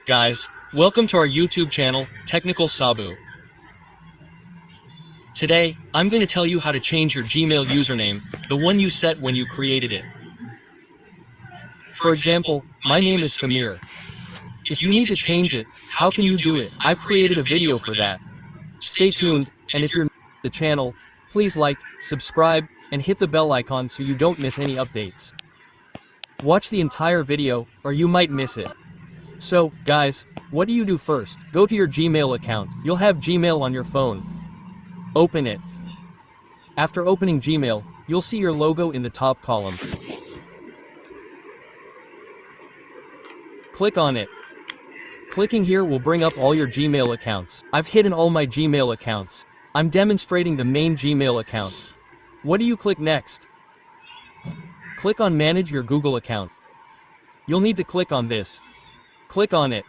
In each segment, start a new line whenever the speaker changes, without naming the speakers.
Guys, welcome to our YouTube channel, Technical Sabu. Today, I'm going to tell you how to change your Gmail username, the one you set when you created it. For example, my name is Samir. If you need to change it, how can you do it? I've created a video for that. Stay tuned, and if you're new to the channel, please like, subscribe, and hit the bell icon so you don't miss any updates. Watch the entire video, or you might miss it. So, guys, what do you do first? Go to your Gmail account. You'll have Gmail on your phone. Open it. After opening Gmail, you'll see your logo in the top column. Click on it. Clicking here will bring up all your Gmail accounts. I've hidden all my Gmail accounts. I'm demonstrating the main Gmail account. What do you click next? Click on Manage your Google account. You'll need to click on this. Click on it.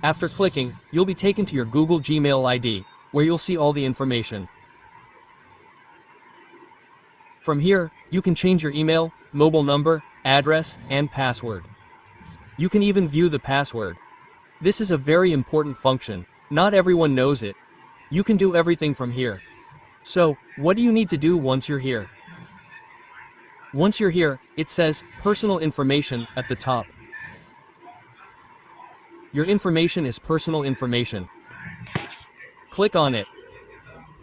After clicking, you'll be taken to your Google Gmail ID, where you'll see all the information. From here, you can change your email, mobile number, address, and password. You can even view the password. This is a very important function. Not everyone knows it. You can do everything from here. So, what do you need to do once you're here? Once you're here, it says Personal Information at the top. Your information is personal information. Click on it.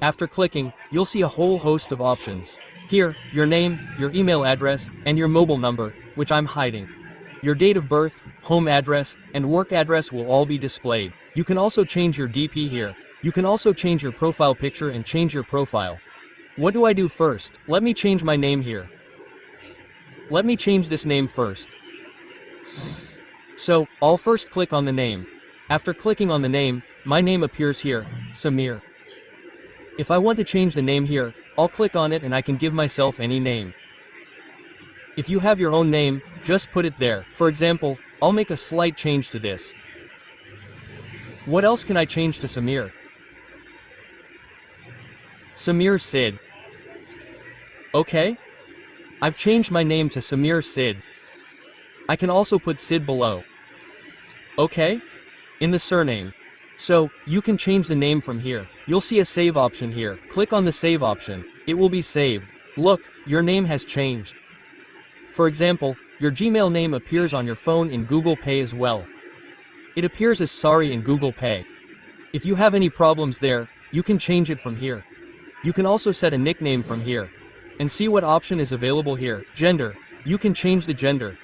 After clicking, you'll see a whole host of options. Here, your name, your email address, and your mobile number, which I'm hiding. Your date of birth, home address, and work address will all be displayed. You can also change your DP here. You can also change your profile picture and change your profile. What do I do first? Let me change my name here. Let me change this name first. So, I'll first click on the name. After clicking on the name, my name appears here, Samir. If I want to change the name here, I'll click on it and I can give myself any name. If you have your own name, just put it there. For example, I'll make a slight change to this. What else can I change to Samir? Samir Sid. Okay. I've changed my name to Samir Sid. I can also put Sid below. Okay? In the surname. So, you can change the name from here. You'll see a save option here. Click on the save option. It will be saved. Look, your name has changed. For example, your Gmail name appears on your phone in Google Pay as well. It appears as Sorry in Google Pay. If you have any problems there, you can change it from here. You can also set a nickname from here. And see what option is available here. Gender. You can change the gender.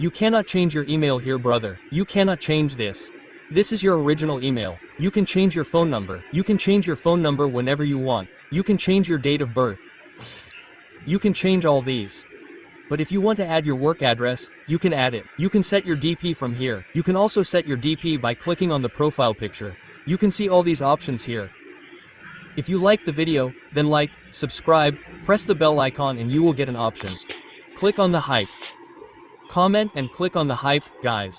You cannot change your email here, brother. You cannot change this. This is your original email. You can change your phone number. You can change your phone number whenever you want. You can change your date of birth. You can change all these. But if you want to add your work address, you can add it. You can set your DP from here. You can also set your DP by clicking on the profile picture. You can see all these options here. If you like the video, then like, subscribe, press the bell icon and you will get an option. Click on the hype. Comment and click on the hype, guys.